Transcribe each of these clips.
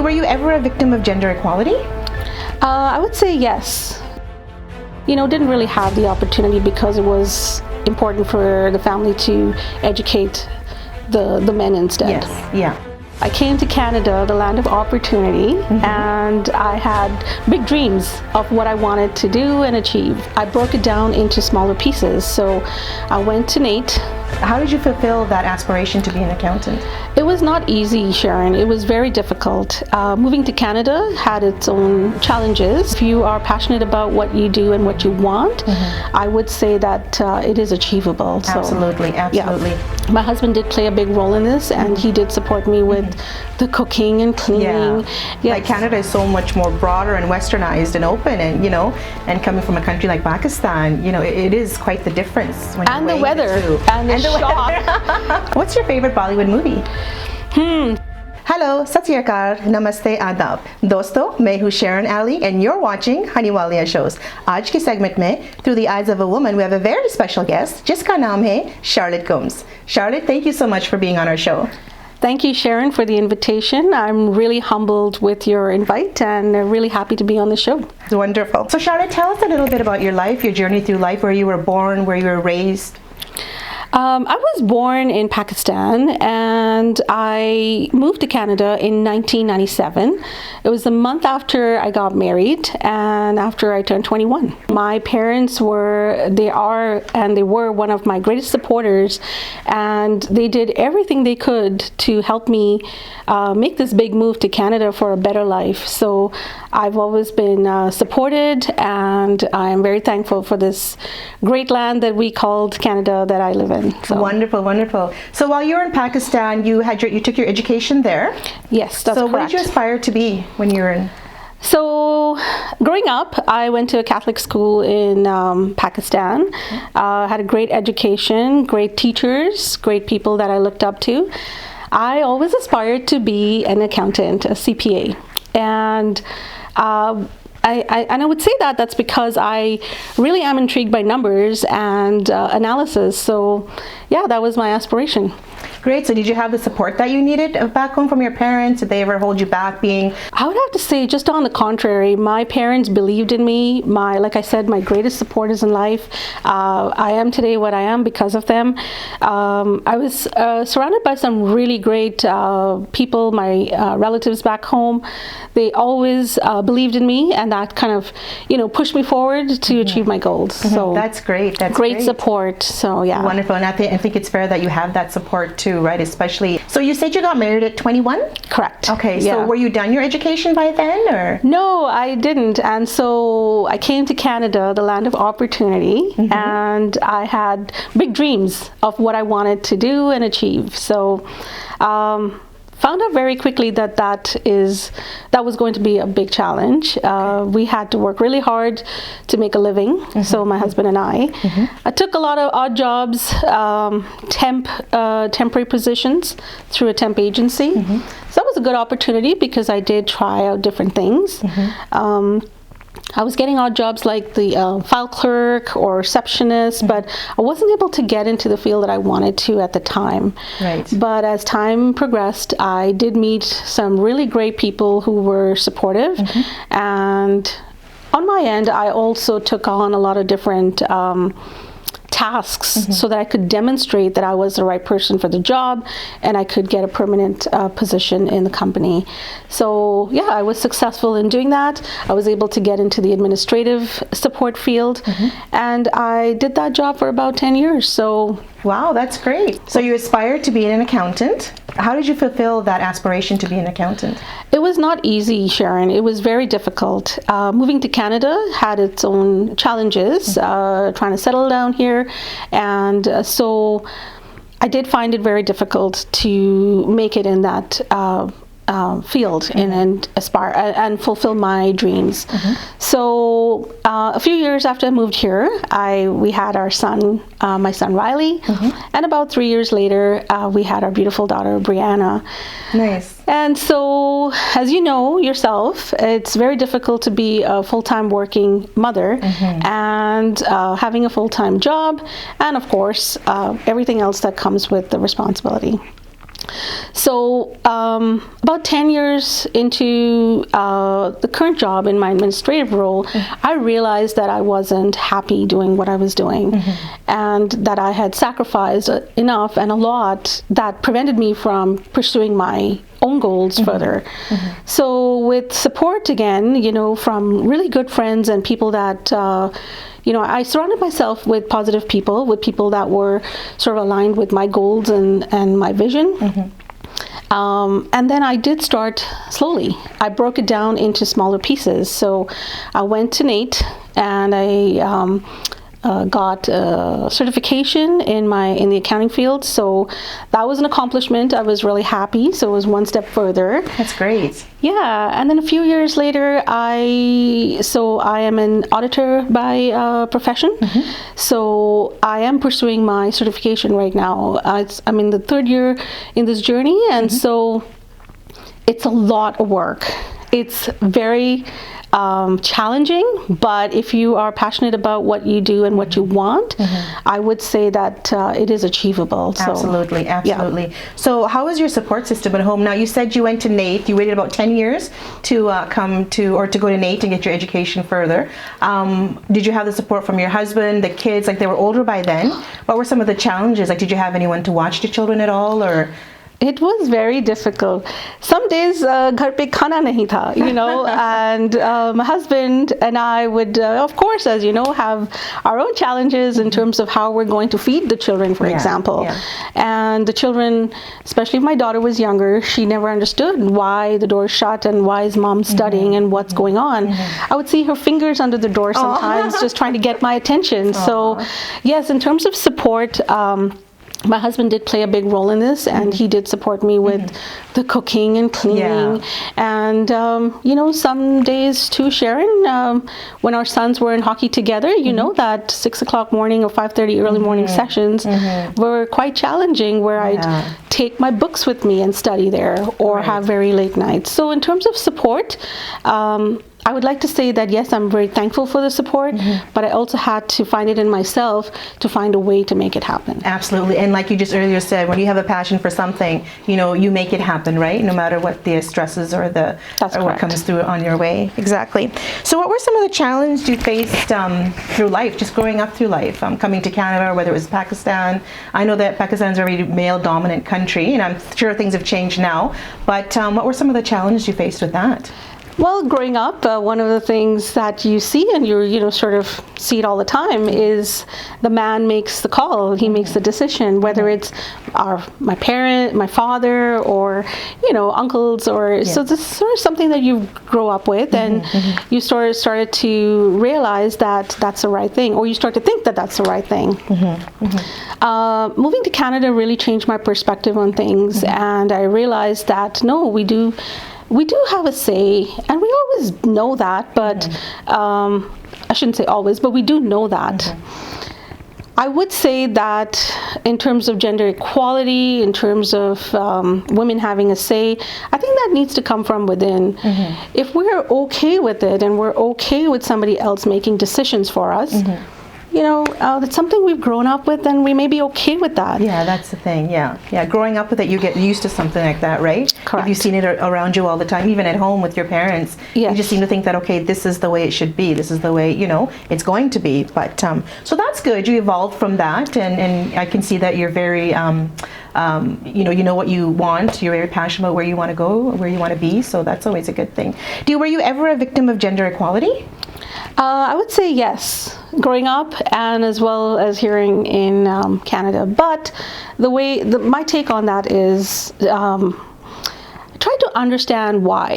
were you ever a victim of gender equality? I would say yes. Didn't really have the opportunity because it was important for the family to educate the men instead. Yes, yeah. I came to Canada, the land of opportunity, and I had big dreams of what I wanted to do and achieve. I broke it down into smaller pieces. So I went to NAIT. How did you fulfill that aspiration to be an accountant? It was not easy, Sharon. It was very difficult. Moving to Canada had its own challenges. If you are passionate about what you do and what you want, I would say that it is achievable. Absolutely, absolutely. Yeah. My husband did play a big role in this, and he did support me with the cooking and cleaning. Yeah. Like Canada is so much more broader and westernized and open, and and coming from a country like Pakistan, it is quite the difference. When and the weather and the shock. What's your favorite Bollywood movie? Hello, Sat Sri Akal, Namaste, Adab. Dosto, मैं हूँ Sharon Ali, and you're watching Hunny Walia shows. आज के segment में, through the eyes of a woman, we have a very special guest, जिसका नाम है Charlotte Gomes. Charlotte, thank you so much for being on our show. Thank you, Sharon, for the invitation. I'm really humbled with your invite and really happy to be on the show. Wonderful. So Charlotte, tell us a little bit about your life, your journey through life, where you were born, where you were raised. I was born in Pakistan and I moved to Canada in 1997. It was the month after I got married and after I turned 21. My parents were one of my greatest supporters, and they did everything they could to help me make this big move to Canada for a better life. So I've always been supported, and I'm very thankful for this great land that we called Canada that I live in. So. Wonderful, wonderful. So while you were in Pakistan, you took your education there? Yes, that's correct. So what did you aspire to be when you were in? So growing up, I went to a Catholic school in Pakistan. Had a great education, great teachers, great people that I looked up to. I always aspired to be an accountant, a CPA. And I would say that's because I really am intrigued by numbers and analysis. So yeah, that was my aspiration. Great. So did you have the support that you needed back home from your parents? Did they ever hold you back being? I would have to say just on the contrary. My parents believed in me. Like I said, my greatest supporters in life. I am today what I am because of them. I was surrounded by some really great people, my relatives back home. They always believed in me, and that kind of, pushed me forward to achieve my goals. So that's great. That's great support. So yeah. Wonderful. And I think it's fair that you have that support too, right? Especially, so you said you got married at 21? Correct. Okay, yeah. So were you done your education by then, or? No, I didn't. And so I came to Canada, the land of opportunity, and I had big dreams of what I wanted to do and achieve. So found out very quickly that was going to be a big challenge. We had to work really hard to make a living. So my husband and I took a lot of odd jobs, temporary positions through a temp agency. So that was a good opportunity because I did try out different things. I was getting odd jobs like the file clerk or receptionist, but I wasn't able to get into the field that I wanted to at the time. Right. But as time progressed, I did meet some really great people who were supportive. And on my end, I also took on a lot of different tasks so that I could demonstrate that I was the right person for the job and I could get a permanent position in the company. So yeah, I was successful in doing that. I was able to get into the administrative support field, and I did that job for about 10 years. So wow, that's great. So you aspired to be an accountant. How did you fulfill that aspiration to be an accountant? It was not easy, Sharon. It was very difficult. Moving to Canada had its own challenges, trying to settle down here. And so I did find it very difficult to make it in that field and aspire and fulfill my dreams. So a few years after I moved here, we had our son, my son Riley, and about 3 years later, we had our beautiful daughter Brianna. Nice. And so, as you know yourself, it's very difficult to be a full-time working mother and having a full-time job, and of course, everything else that comes with the responsibility. So about 10 years into the current job in my administrative role, I realized that I wasn't happy doing what I was doing, and that I had sacrificed enough and a lot that prevented me from pursuing my own goals further. So with support again, from really good friends and people that I surrounded myself with positive people, with people that were sort of aligned with my goals and my vision. And then I did start slowly. I broke it down into smaller pieces. So I went to NATE and I got a certification in the accounting field. So that was an accomplishment. I was really happy. So it was one step further. That's great. Yeah, and then a few years later, I am an auditor by profession. So I am pursuing my certification right now. I'm in the third year in this journey, and so it's a lot of work. It's very challenging, but if you are passionate about what you do and what you want, I would say that it is achievable. So, absolutely. Yeah. So how is your support system at home? Now, you said you went to NATE. You waited about 10 years to go to NATE and get your education further. Did you have the support from your husband, the kids? Like, they were older by then. What were some of the challenges? Like, did you have anyone to watch the children at all, or? It was very difficult. Some days, ghar pe khana nahi tha, and my husband and I would, of course, as you know, have our own challenges in terms of how we're going to feed the children, for example. And the children, especially if my daughter was younger, she never understood why the door is shut and why is mom studying and what's going on. I would see her fingers under the door sometimes, just trying to get my attention. So, yes, in terms of support, my husband did play a big role in this, and he did support me with the cooking and cleaning. And, some days too, Sharon, when our sons were in hockey together, that 6 o'clock morning or 5:30 early morning sessions were quite challenging, where I'd take my books with me and study there, or have very late nights. So in terms of support, I would like to say that, yes, I'm very thankful for the support, but I also had to find it in myself to find a way to make it happen. Absolutely. And like you just earlier said, when you have a passion for something, you make it happen, right? No matter what the stresses or what comes through on your way. Exactly. So what were some of the challenges you faced through life, just growing up through life, coming to Canada, whether it was Pakistan? I know that Pakistan is a very male-dominant country, and I'm sure things have changed now, but what were some of the challenges you faced with that? Well, growing up, one of the things that you see, and you sort of see it all the time, is the man makes the call. He makes the decision, whether it's my parent, my father, or uncles, or so this is sort of something that you grow up with, and you started to realize that that's the right thing, or you start to think that that's the right thing. Moving to Canada really changed my perspective on things, and I realized that no, we do have a say, and we always know that, but I shouldn't say always, but we do know that. I would say that in terms of gender equality, in terms of women having a say, I think that needs to come from within. If we're okay with it, and we're okay with somebody else making decisions for us, that's something we've grown up with, and we may be okay with that. Yeah, that's the thing. Yeah. Growing up with it, you get used to something like that, right? Correct. If you've seen it around you all the time, even at home with your parents, you just seem to think that, okay, this is the way it should be. This is the way, it's going to be. But so that's good. You evolved from that, and I can see that you're very, you know what you want. You're very passionate about where you want to go, where you want to be. So that's always a good thing. Were you ever a victim of gender equality? I would say yes, growing up and as well as here in Canada. But my take on that is try to understand why.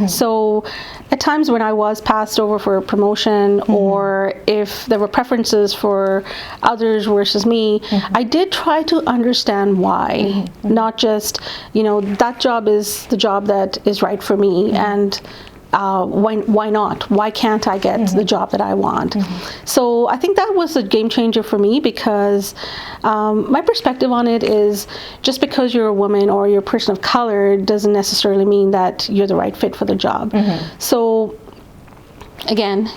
So at times when I was passed over for a promotion, or if there were preferences for others versus me, I did try to understand why. Not just, that job is the job that is right for me, and why not? Why can't I get the job that I want? So I think that was a game changer for me, because my perspective on it is, just because you're a woman or you're a person of color doesn't necessarily mean that you're the right fit for the job. So again,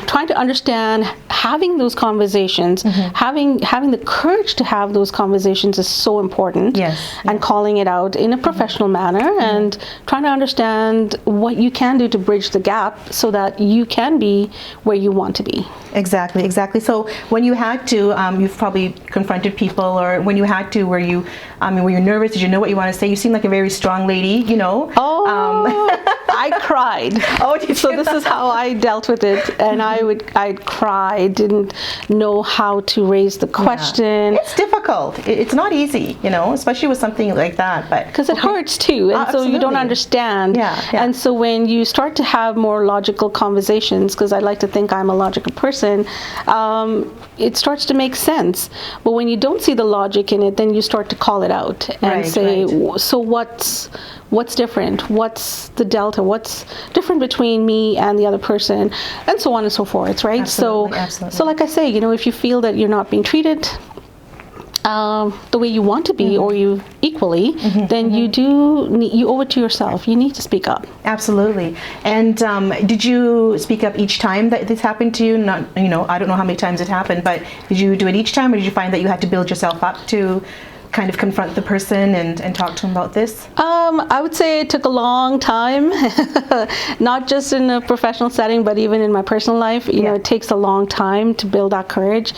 trying to understand, having those conversations, having the courage to have those conversations is so important. Yes. And calling it out in a professional manner, and trying to understand what you can do to bridge the gap so that you can be where you want to be. Exactly. So when you had to, you've probably confronted people, or when you had to, were you nervous? Did you know what you want to say? You seem like a very strong lady, Oh, I cried. Oh, did you? So this is how I dealt with it, and I'd cry. Didn't know how to raise the question. It's difficult. It's not easy, especially with something like that. But because it hurts too, and so you don't understand. Yeah. And so when you start to have more logical conversations, because I like to think I'm a logical person, it starts to make sense. But when you don't see the logic in it, then you start to call it out and say, so what's different? What's the delta? What's different between me and the other person? And so on and so forth, right? Absolutely. So like I say, if you feel that you're not being treated the way you want to be, or you equally, then you owe it to yourself. You need to speak up. Absolutely. And did you speak up each time that this happened to you? Not, I don't know how many times it happened, but did you do it each time, or did you find that you had to build yourself up to kind of confront the person and talk to them about this? I would say it took a long time, not just in a professional setting, but even in my personal life. It takes a long time to build that courage.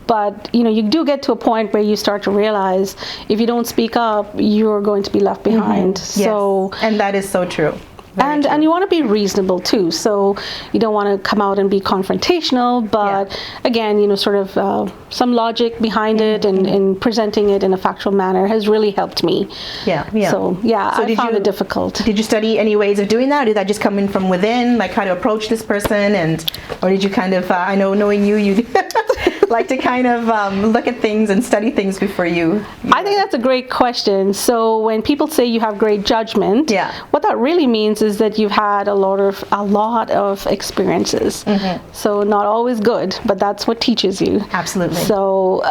But you do get to a point where you start to realize if you don't speak up, you're going to be left behind. So, and that is so true. And you want to be reasonable too, so you don't want to come out and be confrontational, but again, sort of some logic behind it, and presenting it in a factual manner has really helped me. So I found it difficult. Did you study any ways of doing that, or did that just come in from within, like how to approach this person, or did you kind of, I know knowing you like to kind of look at things and study things before you? I think that's a great question. So when people say you have great judgment, what that really means is that you've had a lot of experiences. So not always good, but that's what teaches you. Absolutely. So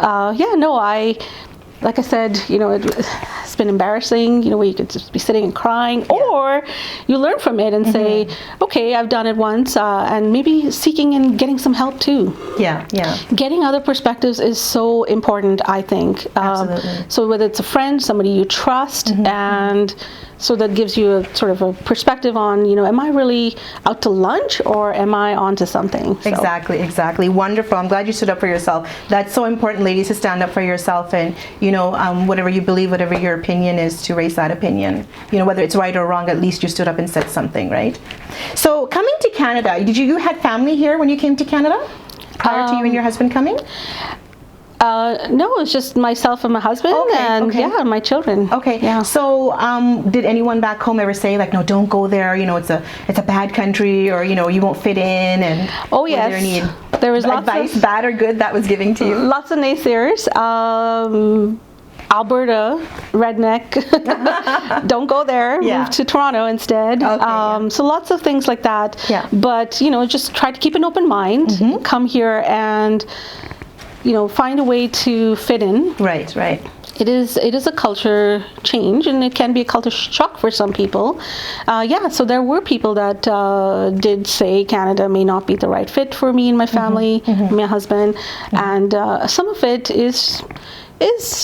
like I said, it's been embarrassing, where you could just be sitting and crying, or you learn from it and say, okay, I've done it once, and maybe seeking and getting some help too. Getting other perspectives is so important, I think. Absolutely. So whether it's a friend, somebody you trust, and so that gives you a sort of a perspective on, am I really out to lunch, or am I onto something? So. Exactly. Wonderful. I'm glad you stood up for yourself. That's so important, ladies, to stand up for yourself, and whatever you believe, whatever your opinion is, to raise that opinion. Whether it's right or wrong, at least you stood up and said something, right? So coming to Canada, you had family here when you came to Canada prior to you and your husband coming? No, it's just myself and my husband, and my children. So did anyone back home ever say, like, no, don't go there, it's a bad country, or you won't fit in? And there was lots advice, of bad or good, that was given to you? Lots of naysayers. Alberta, redneck, don't go there, move to Toronto instead. So lots of things like that. But just try to keep an open mind, come here and find a way to fit in. Right. It is a culture change, and it can be a culture shock for some people. So there were people that did say Canada may not be the right fit for me and my family, my husband, and some of it is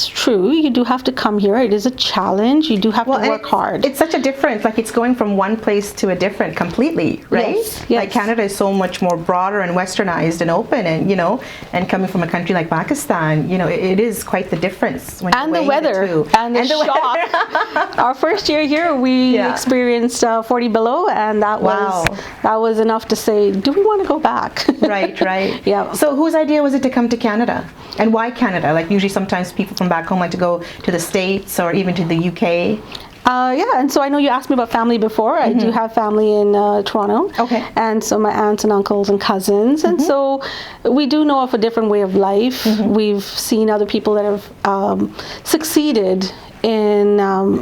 true. You do have to come here. It is a challenge. You do have to work hard. It's such a difference. Like, it's going from one place to a different completely, right? Yes. Like, Canada is so much more broader and westernized and open, and and coming from a country like Pakistan, it is quite the difference. When and the weather and the shock. Our first year here, we experienced 40 below, and that was enough to say, do we want to go back? Right. So whose idea was it to come to Canada, and why Canada? Like, usually sometimes people from back home like to go to the States or even to the UK. And so I know you asked me about family before. I do have family in Toronto. And so my aunts and uncles and cousins. And so we do know of a different way of life. We've seen other people that have succeeded in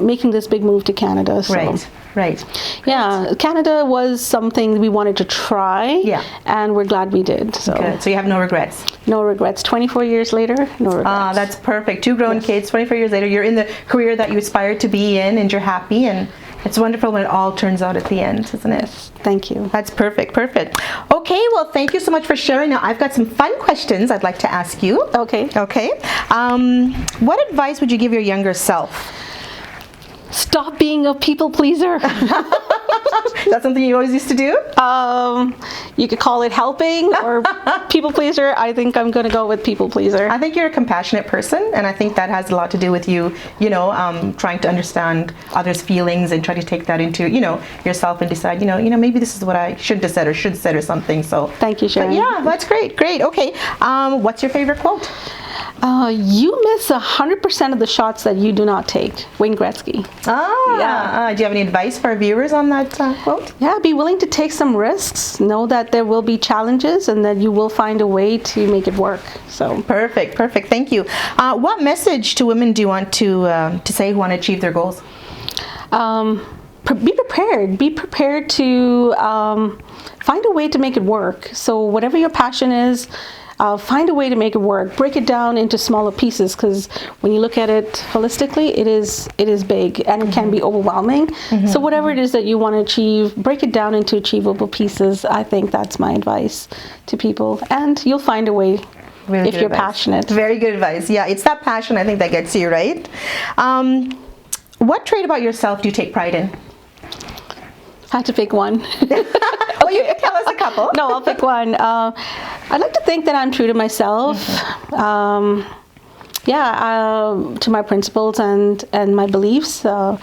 making this big move to Canada. So. Right. Yeah, Canada was something we wanted to try, and we're glad we did. So. Good. So you have no regrets? No regrets. 24 years later, no regrets. That's perfect. 2 grown kids, 24 years later, you're in the career that you aspired to be in, and you're happy, and It's wonderful when it all turns out at the end, isn't it? Thank you. That's perfect. Okay, well, thank you so much for sharing. Now, I've got some fun questions I'd like to ask you. Okay. What advice would you give your younger self? Stop being a people pleaser. That's something you always used to do? You could call it helping or people pleaser. I think I'm going to go with people pleaser. I think you're a compassionate person, and I think that has a lot to do with you, trying to understand others' feelings and try to take that into, yourself and decide, maybe this is what I shouldn't have said or should have said or something. So thank you, Sharon. Yeah, that's great. Okay. What's your favorite quote? You miss 100% of the shots that you do not take. Wayne Gretzky. Do you have any advice for our viewers on that quote? Yeah, be willing to take some risks. Know that there will be challenges and that you will find a way to make it work. So perfect. Thank you. What message to women do you want to say who want to achieve their goals? Be prepared. Be prepared to find a way to make it work. So whatever your passion is, find a way to make it work. Break it down into smaller pieces, because when you look at it holistically, it is big and it can be overwhelming. So whatever it is that you want to achieve, break it down into achievable pieces. I think that's my advice to people, and you'll find a way. Really if you're passionate. Very good advice. Yeah, it's that passion, I think, that gets you, right? What trait about yourself do you take pride in? I had to pick one. Well, you can tell us a couple. No, I'll pick one. I'd like to think that I'm true to myself. To my principles and my beliefs. I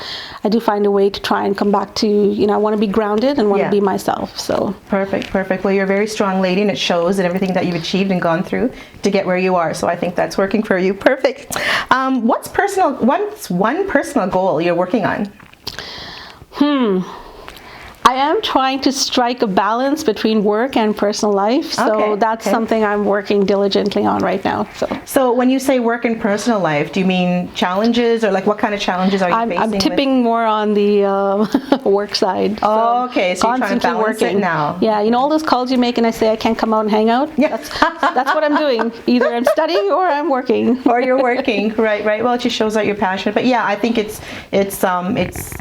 do find a way to try and come back to, I want to be grounded and want to be myself. So Perfect. Well, you're a very strong lady, and it shows in everything that you've achieved and gone through to get where you are. So I think that's working for you. Perfect. What's one personal goal you're working on? I am trying to strike a balance between work and personal life, so that's something I'm working diligently on right now. So when you say work and personal life, do you mean challenges, or like what kind of challenges are you facing? I'm tipping more on the work side. So so you're trying to balance it now. Yeah, all those calls you make and I say I can't come out and hang out. Yeah, that's what I'm doing. Either I'm studying or I'm working. Or you're working, right? Well, it just shows that you're passionate. But yeah, I think it's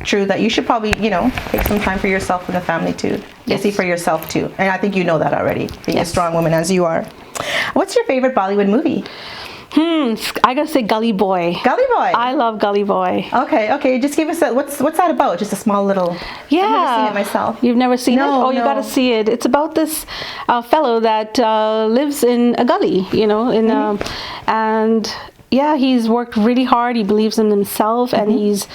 true that you should probably take some time for yourself and the family too. Yes. See for yourself too. And I think you know that already, being a strong woman as you are. What's your favorite Bollywood movie? I gotta say Gully Boy. Gully Boy. I love Gully Boy. Okay. Just give us what's that about? Just a small little. Yeah. I've never seen it myself. You've never seen it? Oh, you gotta see it. It's about this fellow that lives in a gully, and he's worked really hard. He believes in himself, and he's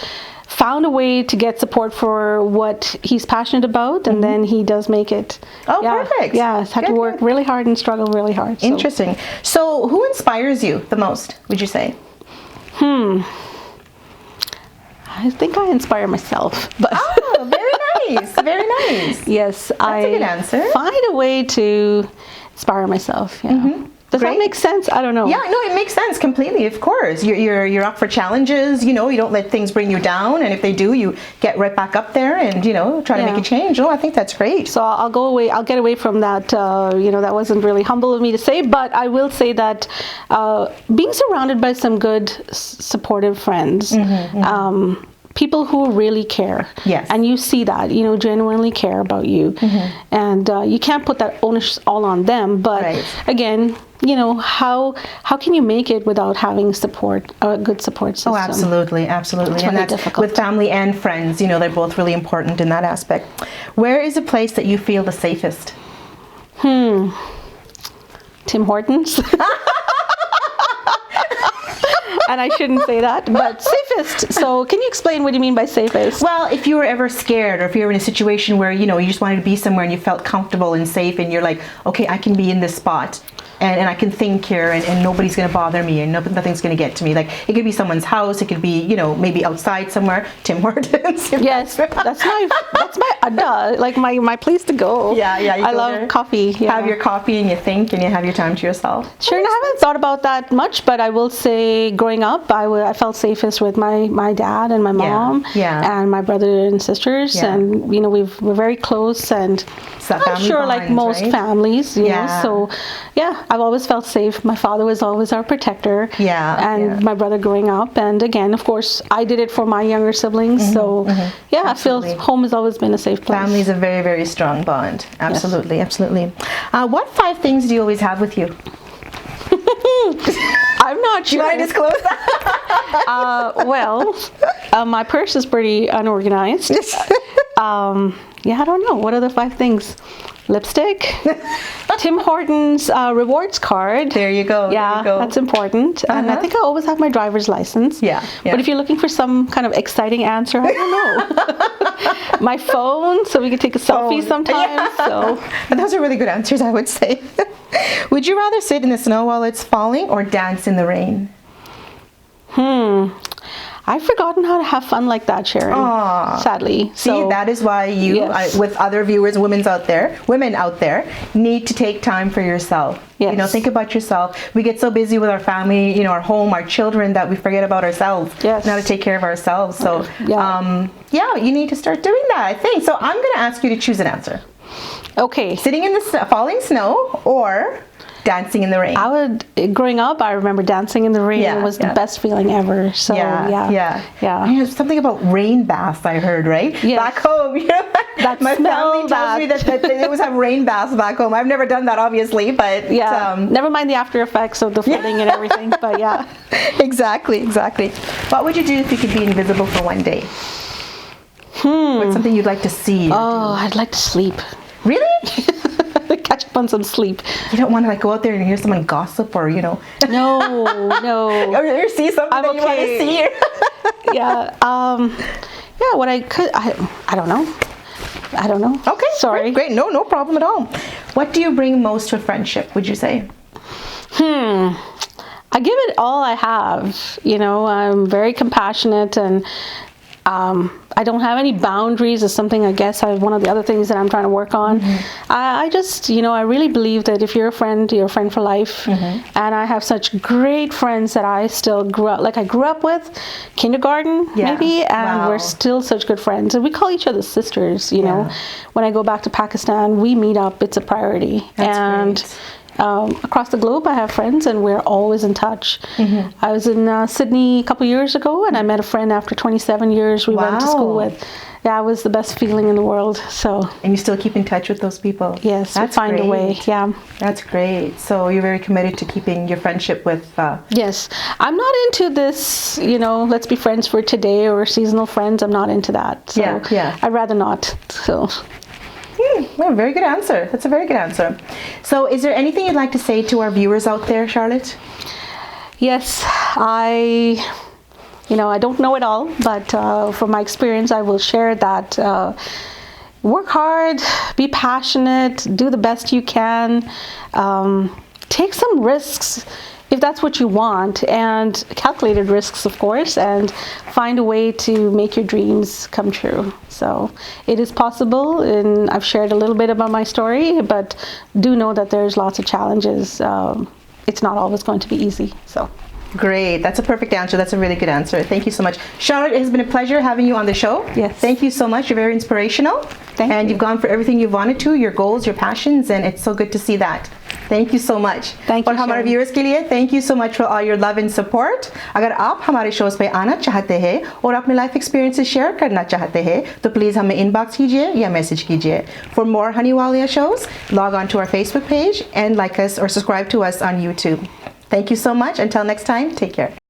found a way to get support for what he's passionate about, and then he does make it. Perfect. Yeah, he's had to work really hard and struggle really hard. So. Interesting. So who inspires you the most, would you say? I think I inspire myself. But very nice. Very nice. Yes, that's a good answer. Find a way to inspire myself. Yeah. Does that make sense? I don't know. Yeah, no, it makes sense completely. Of course, you're up for challenges. You don't let things bring you down, and if they do, you get right back up there and try to make a change. Oh, I think that's great. So I'll go away. I'll get away from that. That wasn't really humble of me to say, but I will say that being surrounded by some good, supportive friends. People who really care. Yes. And you see that, genuinely care about you. And you can't put that onus all on them. But again, how can you make it without having support, a good support system? Oh, absolutely. It's and really that's difficult. With family and friends, they're both really important in that aspect. Where is a place that you feel the safest? Tim Hortons. And I shouldn't say that, but safest. So can you explain what you mean by safest? Well, if you were ever scared, or if you were in a situation where, you just wanted to be somewhere and you felt comfortable and safe, and you're like, okay, I can be in this spot. And I can think here, and nobody's going to bother me, and nothing's going to get to me. Like, it could be someone's house, it could be, maybe outside somewhere. Tim Hortons. Yes, that's my like my place to go. Yeah. I love there. Coffee. Yeah. Have your coffee, and you think, and you have your time to yourself. Sure, and I haven't thought about that much, but I will say, growing up, I felt safest with my dad and my mom, and my brother and sisters, and we're very close, and that I'm family sure, like bonds, most right? families, you know. Yeah. So, yeah, I've always felt safe. My father was always our protector. Yeah, And yeah. my brother growing up. And again, of course, I did it for my younger siblings. So, yeah, Absolutely. I feel home has always been a safe place. Family is a very, very strong bond. Absolutely, absolutely. What 5 things do you always have with you? I'm not Do you sure. want to disclose that? My purse is pretty unorganized. Yeah, I don't know. What are the 5 things? Lipstick, Tim Hortons rewards card. There you go. Yeah, there you go. that's important. And I think I always have my driver's license. Yeah, yeah. But if you're looking for some kind of exciting answer, I don't know. My phone, so we can take a selfie sometimes. Yeah. So And those are really good answers, I would say. Would you rather sit in the snow while it's falling or dance in the rain? I've forgotten how to have fun like that, Sharon. Aw. Sadly. See, So that is why you, Yes. with other viewers, women out there, need to take time for yourself. You know, Yes. think about yourself. We get so busy with our family, you know, our home, our children, that we forget about ourselves. Yes. Now to take care of ourselves. So, Yeah. you need to start doing that, I think. So I'm going to ask you to choose an answer. Okay. Sitting in the falling snow or dancing in the rain. Growing up, I remember dancing in the rain. Yeah, It was yeah. the best feeling ever. So, yeah. And there's something about rain baths, I heard, right? Yes. Back home, you know, That my smell, family tells me that they always have rain baths back home. I've never done that, obviously, but Yeah. Never mind the after effects of the flooding and everything, but yeah. exactly. What would you do if you could be invisible for one day? What's something you'd like to see? Oh, I'd like to sleep. Really? Catch up on some sleep. You don't want to like go out there and hear someone gossip or, you know, No. or see something I'm that you want to okay. see. Yeah. What I could, I don't know. I don't know. Okay, Sorry. Great. No problem at all. What do you bring most to a friendship, would you say? I give it all I have. You know, I'm very compassionate and I don't have any boundaries is something I guess one of the other things that I'm trying to work on. I just, you know, I really believe that if you're a friend, you're a friend for life. And I have such great friends that I still I grew up with, kindergarten maybe, and Wow. we're still such good friends. And we call each other sisters, you know. When I go back to Pakistan, we meet up, it's a priority. That's and great. Across the globe, I have friends, and we're always in touch. I was in Sydney a couple years ago, and I met a friend after 27 years we went to school Wow. with. Yeah, it was the best feeling in the world. So, And you still keep in touch with those people? yes, That's we find a way. great. Yeah. That's great. So you're very committed to keeping your friendship with... Yes. I'm not into this, you know, let's be friends for today or seasonal friends. I'm not into that. So Yeah. I'd rather not. So, well, very good answer. That's a very good answer. So is there anything you'd like to say to our viewers out there, Charlotte? yes, I don't know it all, but from my experience, I will share that work hard, be passionate, do the best you can, take some risks if that's what you want, and calculated risks, of course, and find a way to make your dreams come true. So it is possible, and I've shared a little bit about my story, but do know that there's lots of challenges. It's not always going to be easy. So. Great. That's a perfect answer. That's a really good answer. Thank you so much. Charlotte, it has been a pleasure having you on the show. Yes. Thank you so much. You're very inspirational. Thank and you. you've gone for everything you've wanted to, your goals, your passions, and it's so good to see that. Thank you so much. Thank you, और हमारे Sharon. viewers के लिए thank you so much for all your love and support. अगर आप हमारे shows पे आना चाहते हैं और अपने life experiences share करना चाहते हैं तो please हमें inbox कीजिए या message कीजिए. For more Hunny Walia shows, log on to our Facebook page and like us or subscribe to us on YouTube. Thank you so much. Until next time, take care.